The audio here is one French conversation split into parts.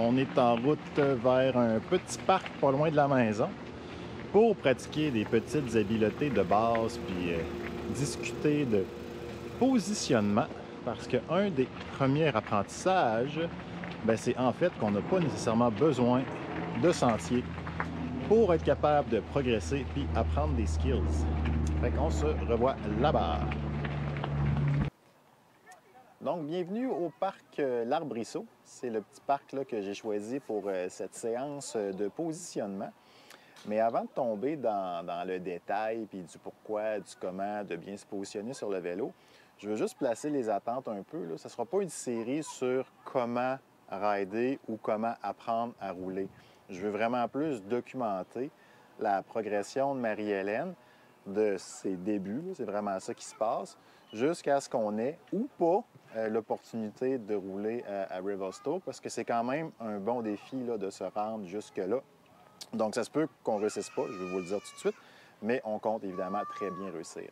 On est en route vers un petit parc pas loin de la maison pour pratiquer des petites habiletés de base puis discuter de positionnement parce qu'un des premiers apprentissages, c'est en fait qu'on n'a pas nécessairement besoin de sentier pour être capable de progresser puis apprendre des skills. Fait qu'on se revoit là-bas. Donc, bienvenue au parc L'Arbrisseau. C'est le petit parc là, que j'ai choisi pour cette séance de positionnement. Mais avant de tomber dans le détail, puis du pourquoi, du comment, de bien se positionner sur le vélo, je veux juste placer les attentes un peu. Là. Ce ne sera pas une série sur comment rider ou comment apprendre à rouler. Je veux vraiment plus documenter la progression de Marie-Hélène, de ses débuts, c'est vraiment ça qui se passe, jusqu'à ce qu'on ait ou pas l'opportunité de rouler à Revelstoke, parce que c'est quand même un bon défi là, de se rendre jusque-là. Donc, ça se peut qu'on ne réussisse pas, je vais vous le dire tout de suite, mais on compte évidemment très bien réussir.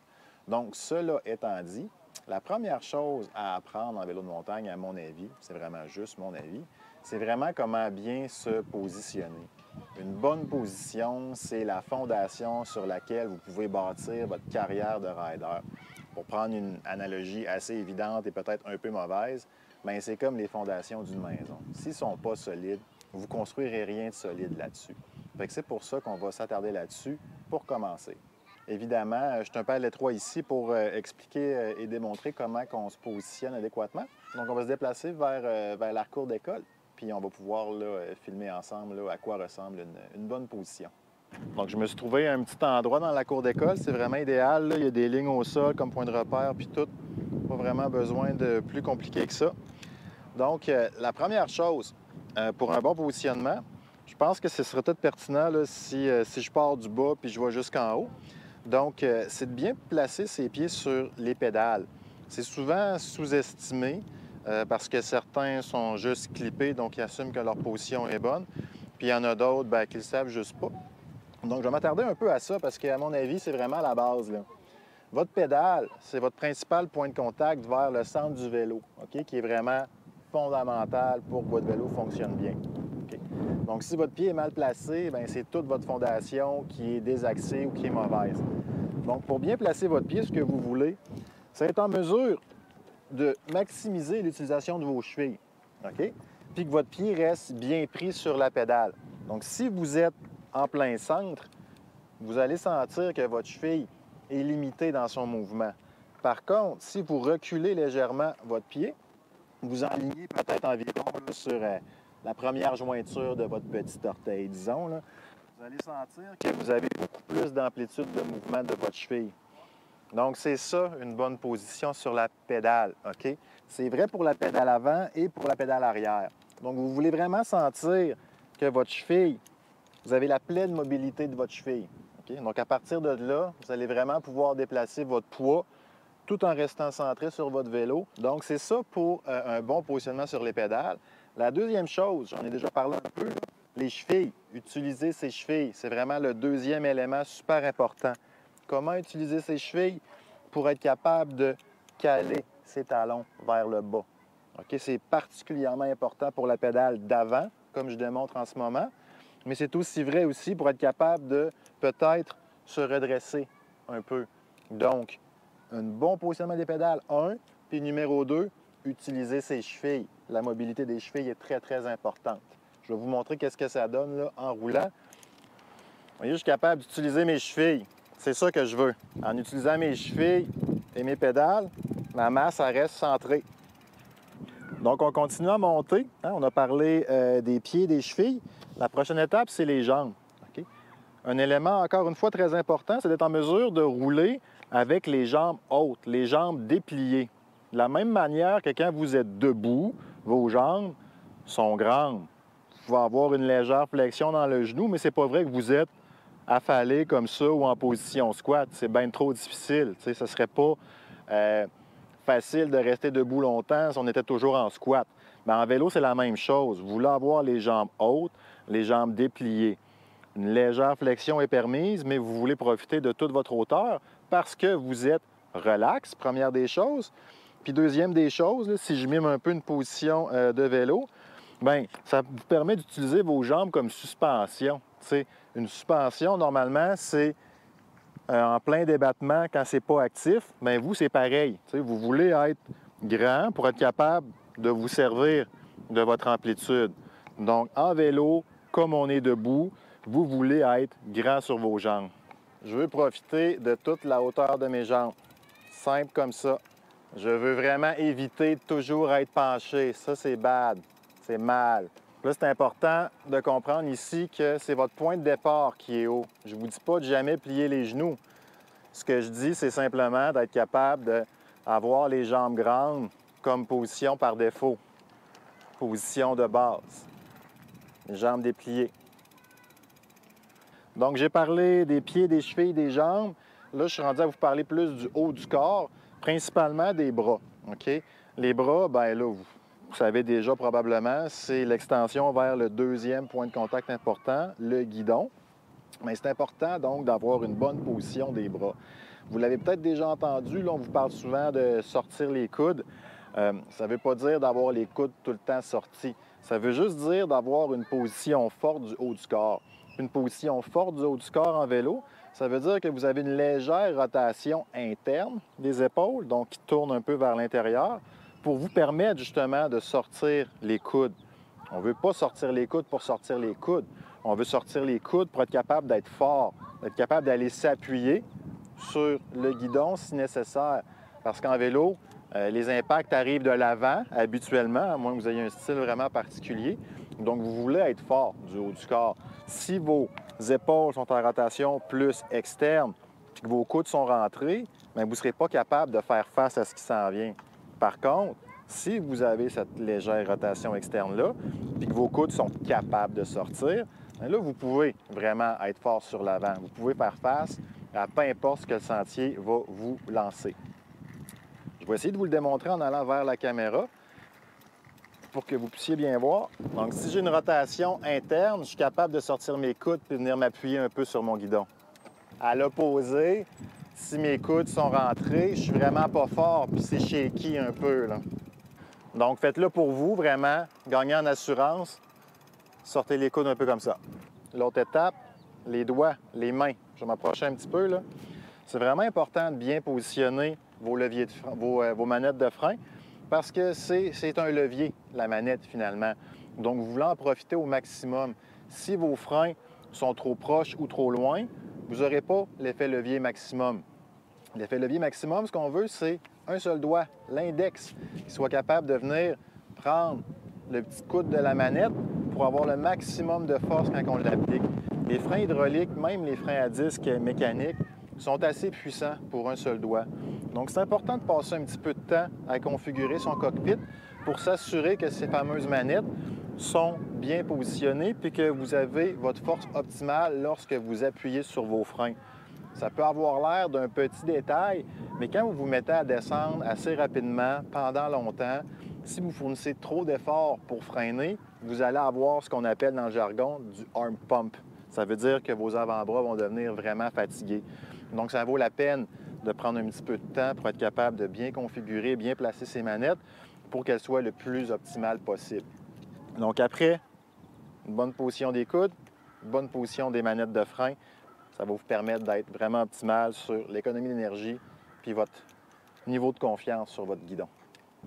Donc, cela étant dit, la première chose à apprendre en vélo de montagne, à mon avis, c'est vraiment juste mon avis, c'est vraiment comment bien se positionner. Une bonne position, c'est la fondation sur laquelle vous pouvez bâtir votre carrière de rider. Pour prendre une analogie assez évidente et peut-être un peu mauvaise, c'est comme les fondations d'une maison. S'ils ne sont pas solides, vous ne construirez rien de solide là-dessus. C'est pour ça qu'on va s'attarder là-dessus pour commencer. Évidemment, je suis un peu à l'étroit ici pour expliquer et démontrer comment on se positionne adéquatement. Donc, on va se déplacer vers la cour d'école, puis on va pouvoir là, filmer ensemble là, à quoi ressemble une bonne position. Donc, je me suis trouvé un petit endroit dans la cour d'école. C'est vraiment idéal. Là. Il y a des lignes au sol comme point de repère, puis tout. Pas vraiment besoin de plus compliqué que ça. Donc, la première chose pour un bon positionnement, je pense que ce serait peut-être pertinent là, si je pars du bas puis je vais jusqu'en haut. Donc, c'est de bien placer ses pieds sur les pédales. C'est souvent sous-estimé parce que certains sont juste clippés, donc ils assument que leur position est bonne. Puis il y en a d'autres qui ne le savent juste pas. Donc, je vais m'attarder un peu à ça parce qu'à mon avis, c'est vraiment la base. Là. Votre pédale, c'est votre principal point de contact vers le centre du vélo, OK, qui est vraiment fondamental pour que votre vélo fonctionne bien. Okay? Donc, si votre pied est mal placé, c'est toute votre fondation qui est désaxée ou qui est mauvaise. Donc, pour bien placer votre pied, ce que vous voulez, c'est être en mesure de maximiser l'utilisation de vos chevilles, OK? Puis que votre pied reste bien pris sur la pédale. Donc, si vous êtes en plein centre, vous allez sentir que votre cheville est limitée dans son mouvement. Par contre, si vous reculez légèrement votre pied, vous enlignez peut-être environ là, sur la première jointure de votre petit orteil, disons, là, vous allez sentir que vous avez beaucoup plus d'amplitude de mouvement de votre cheville. Donc, c'est ça, une bonne position sur la pédale, OK? C'est vrai pour la pédale avant et pour la pédale arrière. Donc, vous voulez vraiment sentir que votre cheville, vous avez la pleine mobilité de votre cheville. Okay? Donc, à partir de là, vous allez vraiment pouvoir déplacer votre poids tout en restant centré sur votre vélo. Donc, c'est ça pour un bon positionnement sur les pédales. La deuxième chose, j'en ai déjà parlé un peu, là, les chevilles. Utiliser ses chevilles, c'est vraiment le deuxième élément super important. Comment utiliser ses chevilles pour être capable de caler ses talons vers le bas. Okay? C'est particulièrement important pour la pédale d'avant, comme je démontre en ce moment, mais c'est aussi vrai aussi pour être capable de peut-être se redresser un peu. Donc, un bon positionnement des pédales, 1, puis numéro 2, utiliser ses chevilles. La mobilité des chevilles est très, très importante. Je vais vous montrer qu'est-ce que ça donne là, en roulant. Vous voyez, je suis capable d'utiliser mes chevilles. C'est ça que je veux. En utilisant mes chevilles et mes pédales, ma masse, elle reste centrée. Donc, on continue à monter. Hein? On a parlé des pieds et des chevilles. La prochaine étape, c'est les jambes. Okay? Un élément, encore une fois, très important, c'est d'être en mesure de rouler avec les jambes hautes, les jambes dépliées. De la même manière que quand vous êtes debout, vos jambes sont grandes. Vous pouvez avoir une légère flexion dans le genou, mais c'est pas vrai que vous êtes affalé comme ça ou en position squat. C'est bien trop difficile. Ce ne serait pas facile de rester debout longtemps si on était toujours en squat. Mais en vélo, c'est la même chose. Vous voulez avoir les jambes hautes, les jambes dépliées. Une légère flexion est permise, mais vous voulez profiter de toute votre hauteur parce que vous êtes relax, première des choses. Puis deuxième des choses, là, si je mime un peu une position de vélo, Bien, ça vous permet d'utiliser vos jambes comme suspension. Tu sais, une suspension, normalement, c'est en plein débattement quand c'est pas actif. Bien, vous, c'est pareil. Tu sais, vous voulez être grand pour être capable de vous servir de votre amplitude. Donc, en vélo, comme on est debout, vous voulez être grand sur vos jambes. Je veux profiter de toute la hauteur de mes jambes. Simple comme ça. Je veux vraiment éviter de toujours être penché. Ça, c'est bad. C'est mal. Là, c'est important de comprendre ici que c'est votre point de départ qui est haut. Je ne vous dis pas de jamais plier les genoux. Ce que je dis, c'est simplement d'être capable d'avoir les jambes grandes comme position par défaut. Position de base. Les jambes dépliées. Donc, j'ai parlé des pieds, des chevilles, des jambes. Là, je suis rendu à vous parler plus du haut du corps, principalement des bras. OK? Les bras, bien là, vous savez déjà probablement, c'est l'extension vers le deuxième point de contact important, le guidon. Mais c'est important donc d'avoir une bonne position des bras. Vous l'avez peut-être déjà entendu, là, on vous parle souvent de sortir les coudes. Ça ne veut pas dire d'avoir les coudes tout le temps sortis. Ça veut juste dire d'avoir une position forte du haut du corps. Une position forte du haut du corps en vélo, ça veut dire que vous avez une légère rotation interne des épaules, donc qui tourne un peu vers l'intérieur, pour vous permettre justement de sortir les coudes. On ne veut pas sortir les coudes pour sortir les coudes. On veut sortir les coudes pour être capable d'être fort, d'être capable d'aller s'appuyer sur le guidon si nécessaire. Parce qu'en vélo, les impacts arrivent de l'avant habituellement, à moins que vous ayez un style vraiment particulier. Donc, vous voulez être fort du haut du corps. Si vos épaules sont en rotation plus externe et que vos coudes sont rentrés, bien, vous ne serez pas capable de faire face à ce qui s'en vient. Par contre, si vous avez cette légère rotation externe-là et que vos coudes sont capables de sortir, bien là, vous pouvez vraiment être fort sur l'avant. Vous pouvez faire face à peu importe ce que le sentier va vous lancer. Je vais essayer de vous le démontrer en allant vers la caméra pour que vous puissiez bien voir. Donc, si j'ai une rotation interne, je suis capable de sortir mes coudes et venir m'appuyer un peu sur mon guidon. À l'opposé, si mes coudes sont rentrés, je suis vraiment pas fort puis c'est shaky un peu, là. Donc, faites-le pour vous, vraiment. Gagnez en assurance. Sortez les coudes un peu comme ça. L'autre étape, les doigts, les mains. Je vais m'approcher un petit peu, là. C'est vraiment important de bien positionner vos leviers de frein, vos manettes de frein parce que c'est un levier, la manette, finalement. Donc, vous voulez en profiter au maximum. Si vos freins sont trop proches ou trop loin, vous n'aurez pas l'effet levier maximum. L'effet levier maximum, ce qu'on veut, c'est un seul doigt, l'index, qui soit capable de venir prendre le petit coude de la manette pour avoir le maximum de force quand on l'applique. Les freins hydrauliques, même les freins à disque mécaniques, sont assez puissants pour un seul doigt. Donc, c'est important de passer un petit peu de temps à configurer son cockpit pour s'assurer que ces fameuses manettes sont bien positionnées puis que vous avez votre force optimale lorsque vous appuyez sur vos freins. Ça peut avoir l'air d'un petit détail, mais quand vous vous mettez à descendre assez rapidement, pendant longtemps, si vous fournissez trop d'efforts pour freiner, vous allez avoir ce qu'on appelle dans le jargon du arm pump. Ça veut dire que vos avant-bras vont devenir vraiment fatigués. Donc, ça vaut la peine de prendre un petit peu de temps pour être capable de bien configurer, bien placer ces manettes pour qu'elles soient le plus optimales possible. Donc, après, une bonne position des coudes, une bonne position des manettes de frein, ça va vous permettre d'être vraiment optimal sur l'économie d'énergie puis votre niveau de confiance sur votre guidon.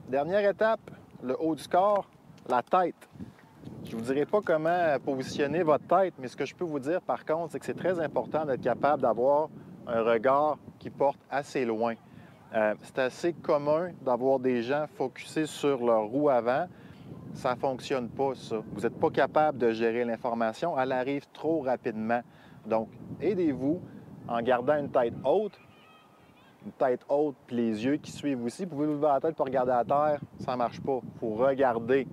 Dernière étape, le haut du corps, la tête. Je ne vous dirai pas comment positionner votre tête, mais ce que je peux vous dire par contre, c'est que c'est très important d'être capable d'avoir un regard qui porte assez loin. C'est assez commun d'avoir des gens focusés sur leur roue avant. Ça ne fonctionne pas, ça. Vous n'êtes pas capable de gérer l'information. Elle arrive trop rapidement. Donc, aidez-vous en gardant une tête haute puis les yeux qui suivent aussi. Vous pouvez lever la tête pour regarder à terre, ça ne marche pas. Il faut regarder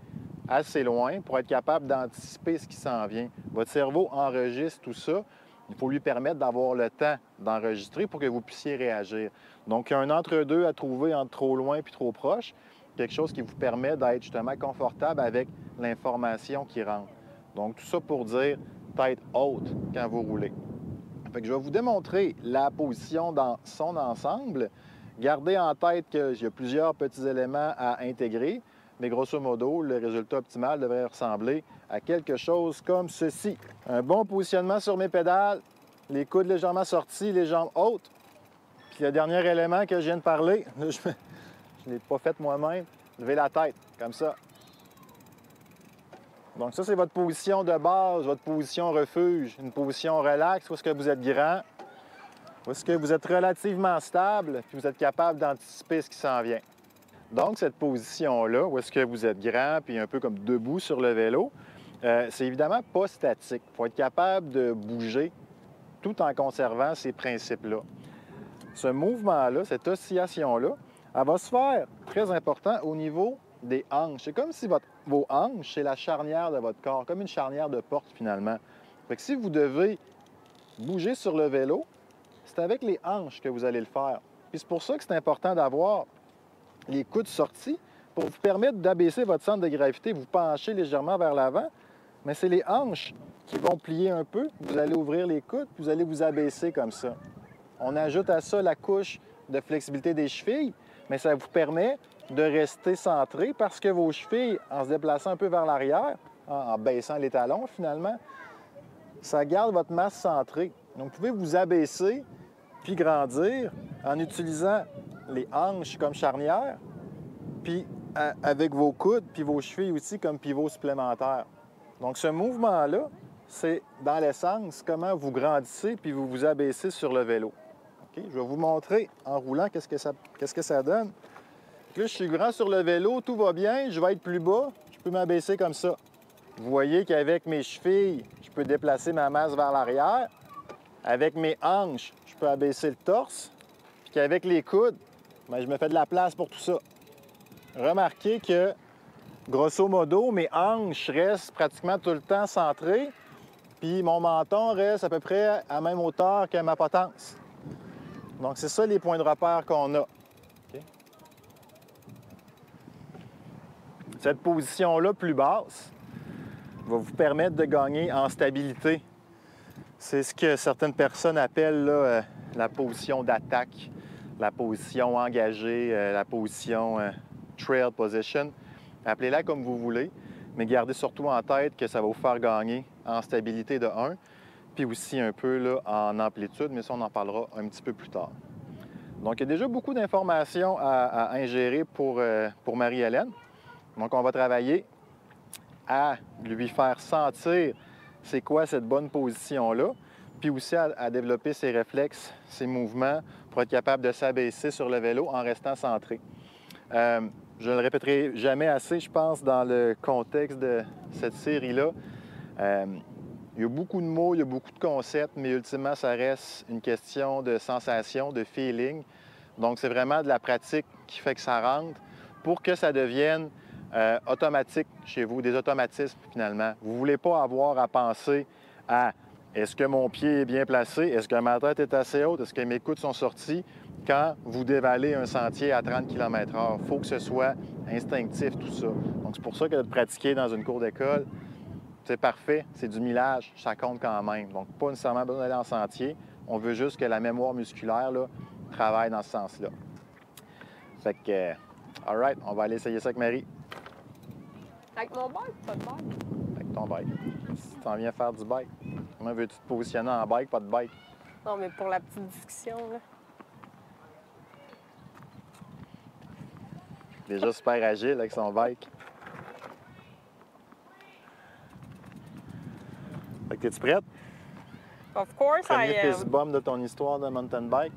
assez loin pour être capable d'anticiper ce qui s'en vient. Votre cerveau enregistre tout ça. Il faut lui permettre d'avoir le temps d'enregistrer pour que vous puissiez réagir. Donc, il y a un entre-deux à trouver entre trop loin puis trop proche. Quelque chose qui vous permet d'être justement confortable avec l'information qui rentre. Donc, tout ça pour dire tête haute quand vous roulez. Fait que je vais vous démontrer la position dans son ensemble. Gardez en tête qu'il y a plusieurs petits éléments à intégrer. mais grosso modo, le résultat optimal devrait ressembler à quelque chose comme ceci. Un bon positionnement sur mes pédales, les coudes légèrement sortis, les jambes hautes. Puis le dernier élément que je viens de parler, là, je ne l'ai pas fait moi-même, lever la tête, comme ça. Donc ça, c'est votre position de base, votre position refuge, une position relaxe, où est-ce que vous êtes grand, où est-ce que vous êtes relativement stable, puis vous êtes capable d'anticiper ce qui s'en vient. Donc, cette position-là, où est-ce que vous êtes grand, puis un peu comme debout sur le vélo, c'est évidemment pas statique. Il faut être capable de bouger tout en conservant ces principes-là. Ce mouvement-là, cette oscillation-là, elle va se faire, très important, au niveau des hanches. C'est comme si vos hanches, c'est la charnière de votre corps, comme une charnière de porte, finalement. Fait que si vous devez bouger sur le vélo, c'est avec les hanches que vous allez le faire. Puis c'est pour ça que c'est important d'avoir les coudes sortis pour vous permettre d'abaisser votre centre de gravité, vous penchez légèrement vers l'avant, mais c'est les hanches qui vont plier un peu. Vous allez ouvrir les coudes, puis vous allez vous abaisser comme ça. On ajoute à ça la couche de flexibilité des chevilles, mais ça vous permet de rester centré parce que vos chevilles, en se déplaçant un peu vers l'arrière, en baissant les talons finalement, ça garde votre masse centrée. Donc, vous pouvez vous abaisser puis grandir en utilisant les hanches comme charnière, puis avec vos coudes puis vos chevilles aussi comme pivot supplémentaire. Donc, ce mouvement-là, c'est dans l'essence comment vous grandissez puis vous vous abaissez sur le vélo. OK? Je vais vous montrer en roulant qu'est-ce que ça donne. Là, je suis grand sur le vélo, tout va bien, je vais être plus bas, je peux m'abaisser comme ça. Vous voyez qu'avec mes chevilles, je peux déplacer ma masse vers l'arrière. Avec mes hanches, je peux abaisser le torse. Puis qu'avec les coudes, bien, je me fais de la place pour tout ça. Remarquez que, grosso modo, mes hanches restent pratiquement tout le temps centrées, puis mon menton reste à peu près à la même hauteur que ma potence. Donc, c'est ça les points de repère qu'on a. Okay? Cette position-là, plus basse, va vous permettre de gagner en stabilité. C'est ce que certaines personnes appellent là, la position d'attaque, la position engagée, la position trail position. Appelez-la comme vous voulez, mais gardez surtout en tête que ça va vous faire gagner en stabilité de 1, puis aussi un peu là, en amplitude, mais ça, on en parlera un petit peu plus tard. Donc, il y a déjà beaucoup d'informations à ingérer pour Marie-Hélène. Donc, on va travailler à lui faire sentir c'est quoi cette bonne position-là, puis aussi à développer ses réflexes, ses mouvements pour être capable de s'abaisser sur le vélo en restant centré. Je ne le répéterai jamais assez, je pense, dans le contexte de cette série-là. Il y a beaucoup de mots, il y a beaucoup de concepts, mais ultimement, ça reste une question de sensation, de feeling. Donc, c'est vraiment de la pratique qui fait que ça rentre pour que ça devienne automatique chez vous, des automatismes finalement. Vous ne voulez pas avoir à penser à est-ce que mon pied est bien placé, est-ce que ma tête est assez haute, est-ce que mes coudes sont sortis quand vous dévalez un sentier à 30 km/h. Il faut que ce soit instinctif tout ça. Donc c'est pour ça que de pratiquer dans une cour d'école, c'est parfait, c'est du millage, ça compte quand même. Donc pas nécessairement besoin d'aller en sentier, on veut juste que la mémoire musculaire là, travaille dans ce sens-là. Fait que, all right, on va aller essayer ça avec Marie. Avec mon bike, pas de bike. Avec ton bike. Si tu en viens faire du bike. Comment veux-tu te positionner en bike, pas de bike? Non, mais pour la petite discussion, là. Déjà super agile avec son bike. Fait que t'es-tu prête? Of course, Premier I am. fist bump de ton histoire de mountain bike.